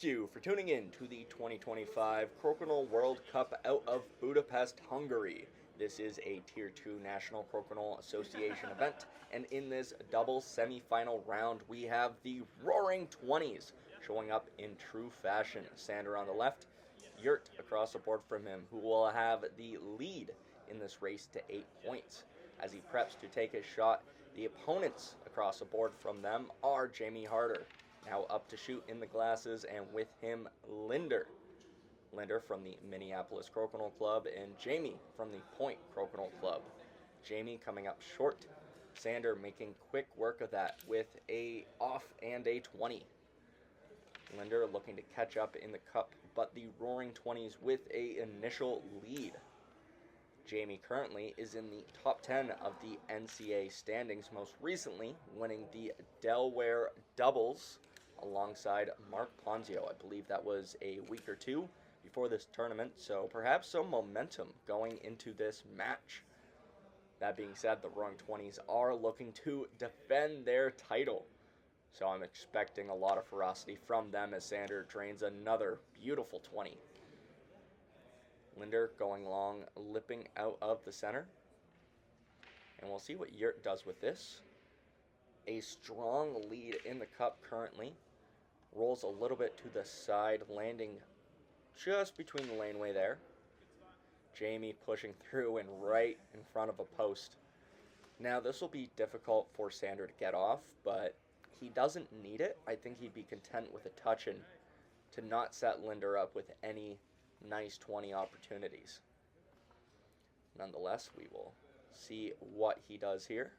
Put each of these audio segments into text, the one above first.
you for tuning in to the 2025 Crokinole World Cup out of Budapest, Hungary. This is a Tier 2 National Crokinole Association event, and in this double semi-final round, we have the Roaring Twenties showing up in true fashion. Sander on the left, Joert across the board from him, who will have the lead in this race to 8 points. As he preps to take his shot, the opponents across the board from them are Jamie Harter, now up to shoot in the glasses, and with him, Linder. Linder from the Minneapolis Crokinole Club, and Jamie from the Point Crokinole Club. Jamie coming up short, Sander making quick work of that with a off and a 20. Linder looking to catch up in the cup, but the Roaring Twenties with a initial lead. Jamie currently is in the top 10 of the NCAA standings, most recently winning the Delaware doubles alongside Mark Ponzio. I believe that was a week or two before this tournament, so perhaps some momentum going into this match. That being said, the Roaring Twenties are looking to defend their title, so I'm expecting a lot of ferocity from them as Sander drains another beautiful 20. Linder going long, lipping out of the center. And we'll see what Joert does with this. A strong lead in the cup currently. Rolls a little bit to the side, landing just between the laneway there. Jamie pushing through and right in front of a post. Now this will be difficult for Sander to get off, but he doesn't need it. I think he'd be content with a touch and to not set Linder up with any nice 20 opportunities. Nonetheless, we will see what he does here.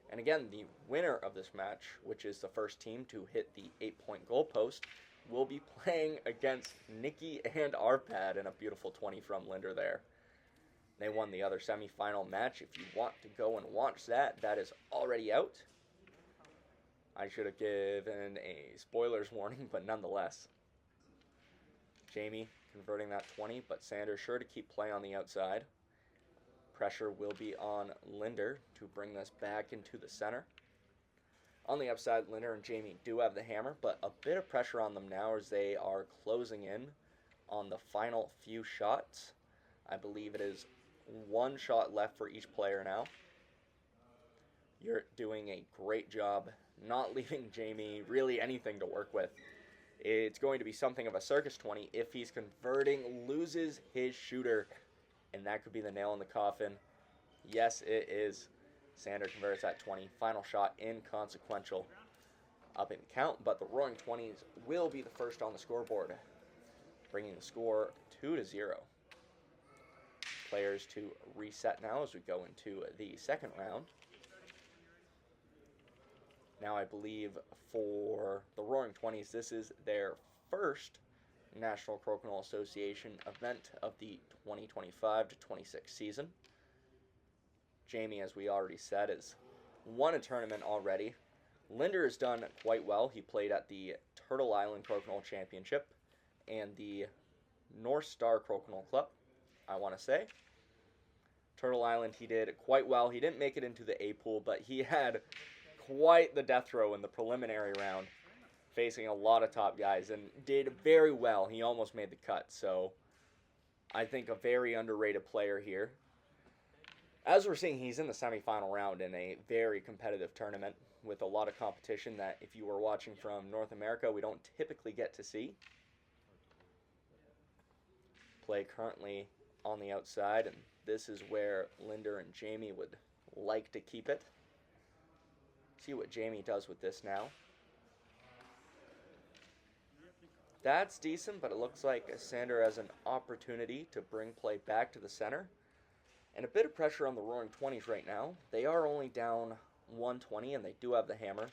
And again, the winner of this match, which is the first team to hit the 8-point goal post, will be playing against Nikki and Arpad, and a beautiful 20 from Linder there. They won the other semifinal match. If you want to go and watch that, that is already out. I should have given a spoilers warning, but nonetheless. Jamie converting that 20, but Sander sure to keep play on the outside. Pressure will be on Linder to bring this back into the center. On the upside, Linder and Jamie do have the hammer, but a bit of pressure on them now as they are closing in on the final few shots. I believe it is one shot left for each player now. You're doing a great job not leaving Jamie really anything to work with. It's going to be something of a circus 20 if he's converting, loses his shooter, and that could be the nail in the coffin. Yes, it is. Sander converts that 20. Final shot inconsequential. Up in count, but the Roaring Twenties will be the first on the scoreboard, bringing the score 2-0. Players to reset now as we go into the second round. Now I believe for the Roaring Twenties, this is their first National Crokinole Association event of the 2025-26 season. Jamie, as we already said, has won a tournament already. Linder has done quite well. He played at the Turtle Island Crokinole Championship and the North Star Crokinole Club, I want to say. Turtle Island, he did quite well. He didn't make it into the A pool, but he had quite the death throw in the preliminary round, facing a lot of top guys, and did very well. He almost made the cut, so I think a very underrated player here. As we're seeing, he's in the semifinal round in a very competitive tournament with a lot of competition that if you were watching from North America, we don't typically get to see. Play currently on the outside, and this is where Linder and Jamie would like to keep it. See what Jamie does with this now. That's decent, but it looks like Sander has an opportunity to bring play back to the center. And a bit of pressure on the Roaring Twenties right now. They are only down 120, and they do have the hammer.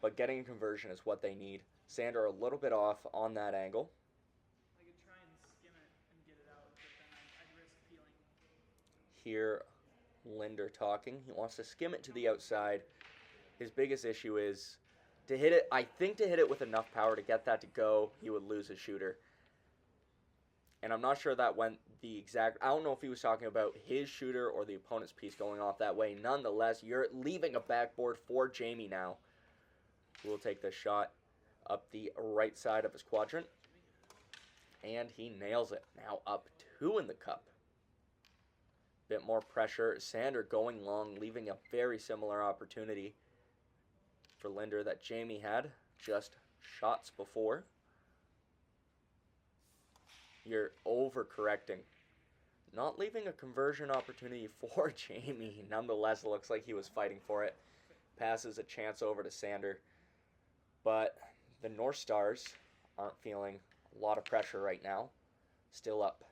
But getting a conversion is what they need. Sander a little bit off on that angle. I could try and skim it and get it out, but then I'd risk peeling. Here, Linder talking. He wants to skim it to the outside. His biggest issue is to hit it. I think to hit it with enough power to get that to go, he would lose his shooter. And I'm not sure that went the exact... I don't know if he was talking about his shooter or the opponent's piece going off that way. Nonetheless, you're leaving a backboard for Jamie now, who will take this shot. up the right side of his quadrant. And he nails it. Now up 2 in the cup. Bit more pressure. Sander going long, leaving a very similar opportunity for Linder that Jamie had just shots before. You're overcorrecting. Not leaving a conversion opportunity for Jamie. Nonetheless, it looks like he was fighting for it. Passes a chance over to Sander. But the North Stars aren't feeling a lot of pressure right now. Still up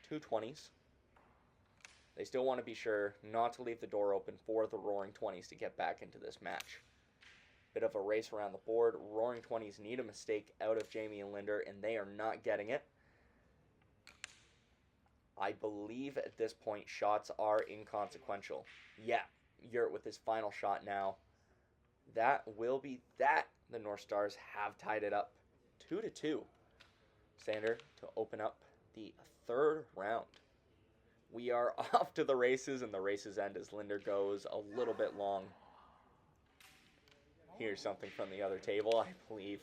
2 20s. They still want to be sure not to leave the door open for the Roaring 20s to get back into this match. Bit of a race around the board. Roaring 20s need a mistake out of Jamie and Linder, and they are not getting it. I believe at this point shots are inconsequential. Yeah, Joert with his final shot now. That will be that. The North Stars have tied it up 2-2. Sander to open up the 3rd round. We are off to the races, and the races end as Linder goes a little bit long. Here's something from the other table. I believe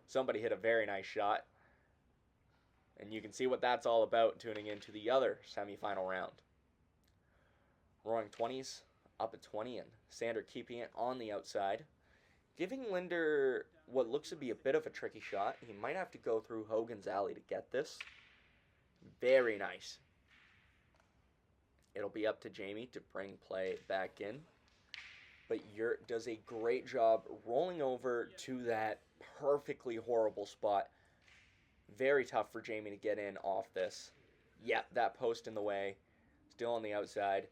somebody hit a very nice shot. And you can see what that's all about tuning into the other semifinal round. Roaring 20s up at 20, and Sander keeping it on the outside. Giving Linder what looks to be a bit of a tricky shot. He might have to go through Hogan's alley to get this. Very nice. It'll be up to Jamie to bring play back in. But Joert does a great job rolling over to that perfectly horrible spot. Very tough for Jamie to get in off this. Yeah, that post in the way. Still on the outside.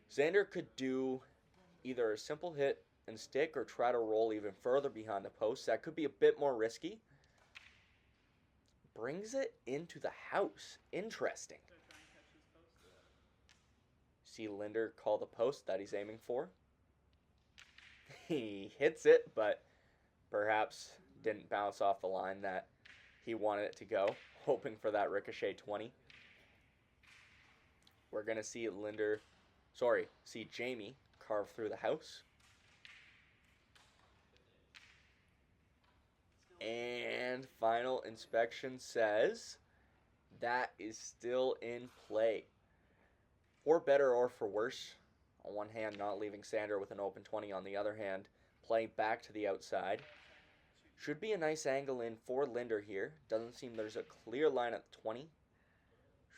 Sander could do either a simple hit and stick or try to roll even further behind the post. That could be a bit more risky. Brings it into the house. Interesting. See Linder call the post that he's aiming for. He hits it, but perhaps didn't bounce off the line that he wanted it to go, hoping for that ricochet 20. We're going to see Jamie carve through the house. And final inspection says that is still in play. For better or for worse. On one hand, not leaving Sander with an open 20. On the other hand, playing back to the outside. Should be a nice angle in for Linder here. Doesn't seem there's a clear line at the 20.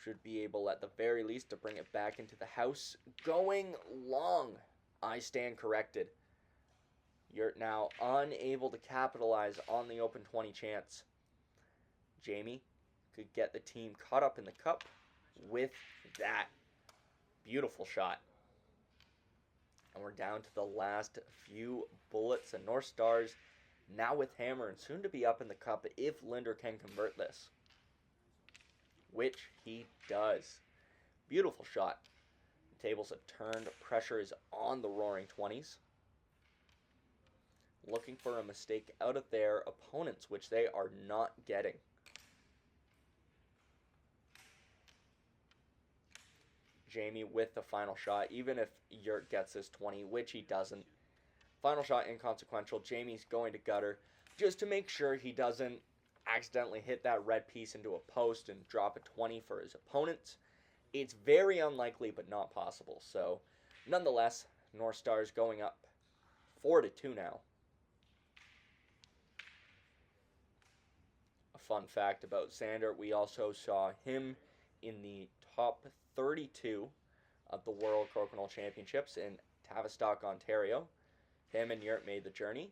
Should be able at the very least to bring it back into the house. Going long. I stand corrected. You're now unable to capitalize on the open 20 chance. Jamie could get the team caught up in the cup with that. Beautiful shot. And we're down to the last few bullets. And North Stars now with hammer and soon to be up in the cup if Linder can convert this. Which he does. Beautiful shot. The tables have turned. Pressure is on the Roaring 20s. Looking for a mistake out of their opponents, which they are not getting. Jamie with the final shot, even if Joert gets this 20, which he doesn't. Final shot inconsequential. Jamie's going to gutter just to make sure he doesn't accidentally hit that red piece into a post and drop a 20 for his opponents. It's very unlikely, but not possible. So, nonetheless, North Stars going up 4-2 now. A fun fact about Sander, we also saw him in the top 32 of the World Crokinole Championships in Tavistock, Ontario. Him and Joert made the journey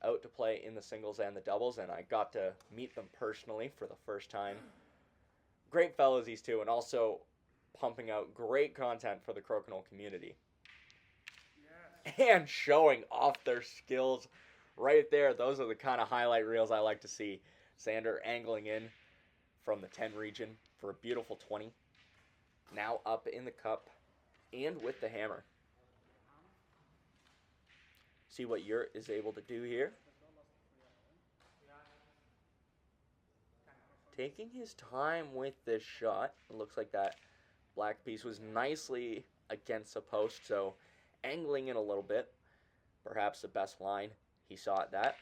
out to play in the singles and the doubles, and I got to meet them personally for the first time. Great fellows, these two, and also pumping out great content for the Crokinole community. Yes. And showing off their skills right there. Those are the kind of highlight reels I like to see. Sander angling in from the 10 region for a beautiful 20. Now up in the cup and with the hammer. See what Joert is able to do here. Taking his time with this shot. It looks like that black piece was nicely against the post, so angling in a little bit. Perhaps the best line. He saw it that.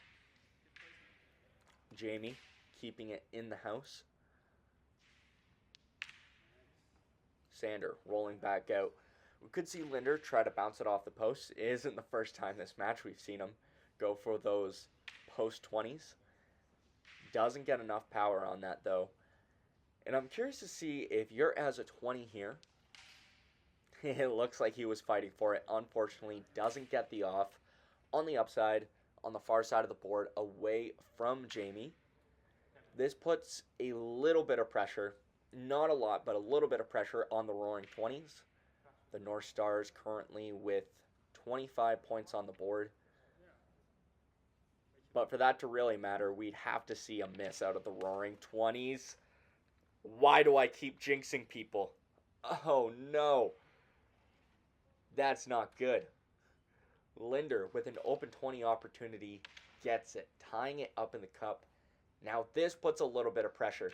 Jamie keeping it in the house. Sander rolling back out. We could see Linder try to bounce it off the post. It isn't the first time this match we've seen him go for those post 20s. Doesn't get enough power on that though. And I'm curious to see if Joert has a 20 here. It looks like he was fighting for it. Unfortunately, doesn't get the off. On the upside, on the far side of the board, away from Jamie. This puts a little bit of pressure. Not a lot, but a little bit of pressure on the Roaring 20s. The North Stars currently with 25 points on the board. But for that to really matter, we'd have to see a miss out of the Roaring 20s. Why do I keep jinxing people? Oh no. That's not good. Linder with an open 20 opportunity gets it, tying it up in the cup. Now this puts a little bit of pressure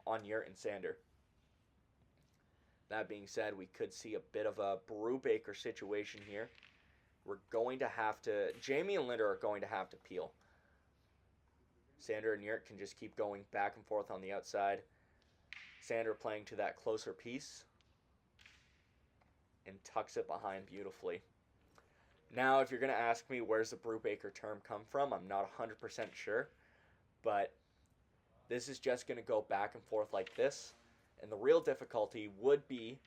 on Joert and Sander. That being said, we could see a bit of a Brubaker situation here. We're going to have to... Jamie and Linder are going to have to peel. Sander and Joert can just keep going back and forth on the outside. Sander playing to that closer piece. And tucks it behind beautifully. Now, if you're going to ask me where's the Brubaker term come from, I'm not 100% sure. But this is just going to go back and forth like this. And the real difficulty would be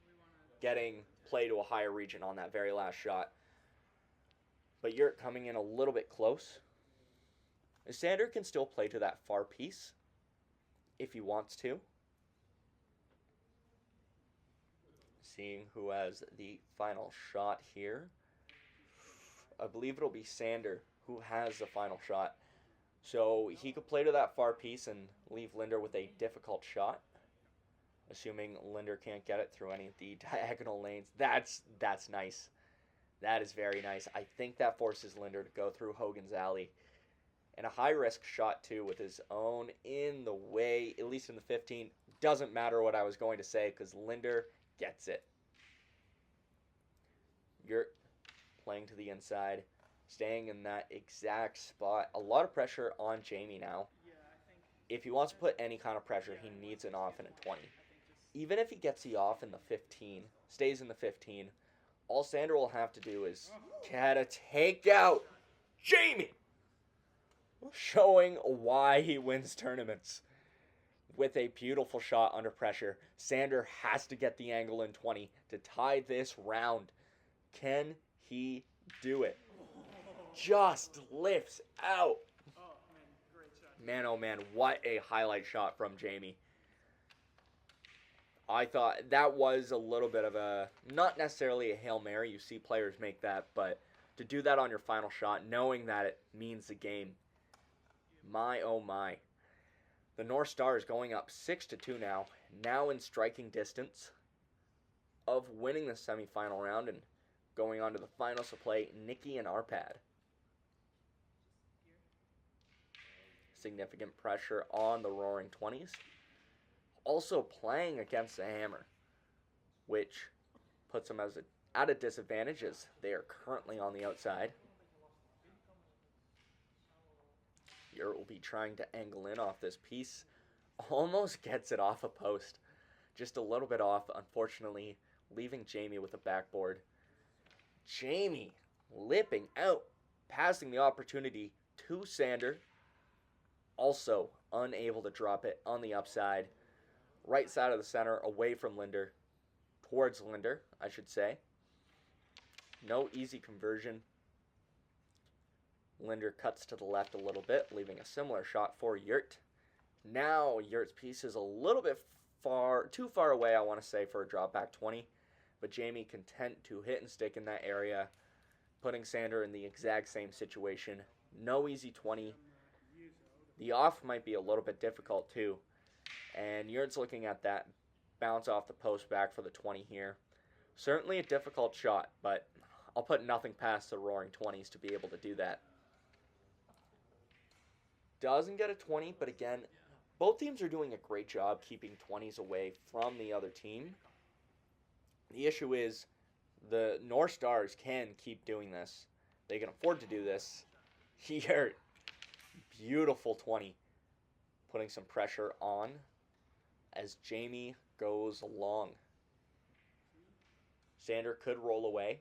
getting play to a higher region on that very last shot. But Joert coming in a little bit close. Sander can still play to that far piece if he wants to. Seeing who has the final shot here. I believe it'll be Sander who has the final shot. So he could play to that far piece and leave Linder with a difficult shot. Assuming Linder can't get it through any of the diagonal lanes. That's nice. That is very nice. I think that forces Linder to go through Hogan's alley. And a high-risk shot, too, with his own in the way, at least in the 15. Doesn't matter what I was going to say, because Linder gets it. Joert playing to the inside, staying in that exact spot. A lot of pressure on Jamie now. If he wants to put any kind of pressure, he needs an off in a 20. Even if he gets the off in the 15, stays in the 15, all Sander will have to do is get a takeout. Jamie! Showing why he wins tournaments. With a beautiful shot under pressure, Sander has to get the angle in 20 to tie this round. Can he do it? Just lifts out. Man, oh man, what a highlight shot from Jamie. I thought that was a little bit of a, not necessarily a Hail Mary, you see players make that, but to do that on your final shot, knowing that it means the game. My, oh my. The North Stars going up 6-2 now in striking distance of winning the semifinal round and going on to the finals to play Nikki and Arpad. Significant pressure on the Roaring 20s. Also playing against the Hammer, which puts them at a disadvantage as they are currently on the outside. Joert will be trying to angle in off this piece. Almost gets it off a post. Just a little bit off, unfortunately, leaving Jamie with a backboard. Jamie lipping out, passing the opportunity to Sander. Also unable to drop it on the upside. Right side of the center, away from Linder. Towards Linder, I should say. No easy conversion. Linder cuts to the left a little bit, leaving a similar shot for Joert. Now Joert's piece is a little bit too far away, I want to say, for a drop back 20. But Jamie content to hit and stick in that area, putting Sander in the exact same situation. No easy 20. The off might be a little bit difficult too. And Joert's looking at that bounce off the post back for the 20 here. Certainly a difficult shot, but I'll put nothing past the Roaring 20s to be able to do that. Doesn't get a 20, but again, both teams are doing a great job keeping 20s away from the other team. The issue is the North Stars can keep doing this. They can afford to do this. Here, beautiful 20. putting some pressure on as Jamie goes long. Sander could roll away,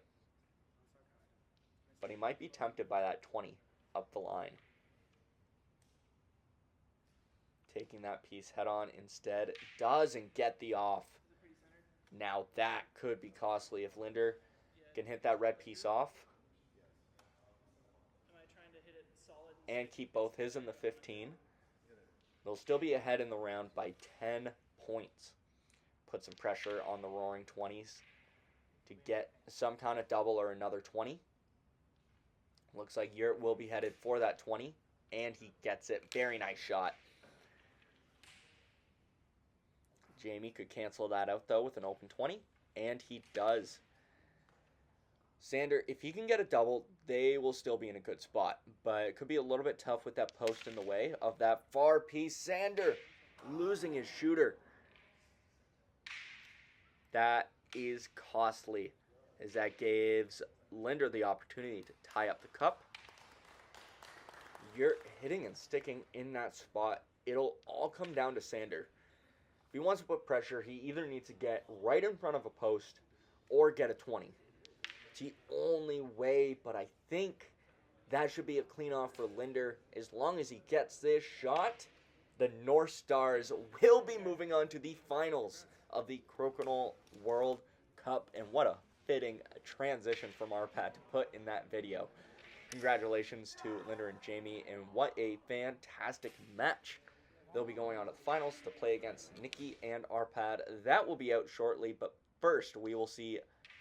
but he might be tempted by that 20 up the line. Taking that piece head on instead, doesn't get the off. Now that could be costly if Linder can hit that red piece off and keep both his in the 15. They'll still be ahead in the round by 10 points. Put some pressure on the Roaring 20s to get some kind of double or another 20. Looks like Joert will be headed for that 20, and he gets it. Very nice shot. Jamie could cancel that out, though, with an open 20, and he does. Sander, if he can get a double, they will still be in a good spot, but it could be a little bit tough with that post in the way of that far piece. Sander losing his shooter. That is costly, as that gives Linder the opportunity to tie up the cup. You're hitting and sticking in that spot. It'll all come down to Sander. If he wants to put pressure, he either needs to get right in front of a post or get a 20. It's the only way, but I think that should be a clean off for Linder. As long as he gets this shot, the North Stars will be moving on to the finals of the Crokinole World Cup. And what a fitting transition from our pad to put in that video. Congratulations to Linder and Jamie, and what a fantastic match. They'll be going on to the finals to play against Nikki and Arpad. That will be out shortly, but first we will see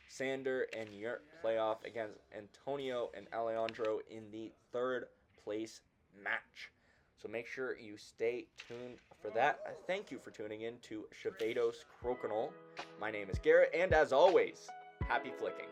Sander and Joert play off against Antonio and Alejandro in the third place match. So make sure you stay tuned for that. Thank you for tuning in to Chevados Crokinole. My name is Garrett, and as always, happy flicking.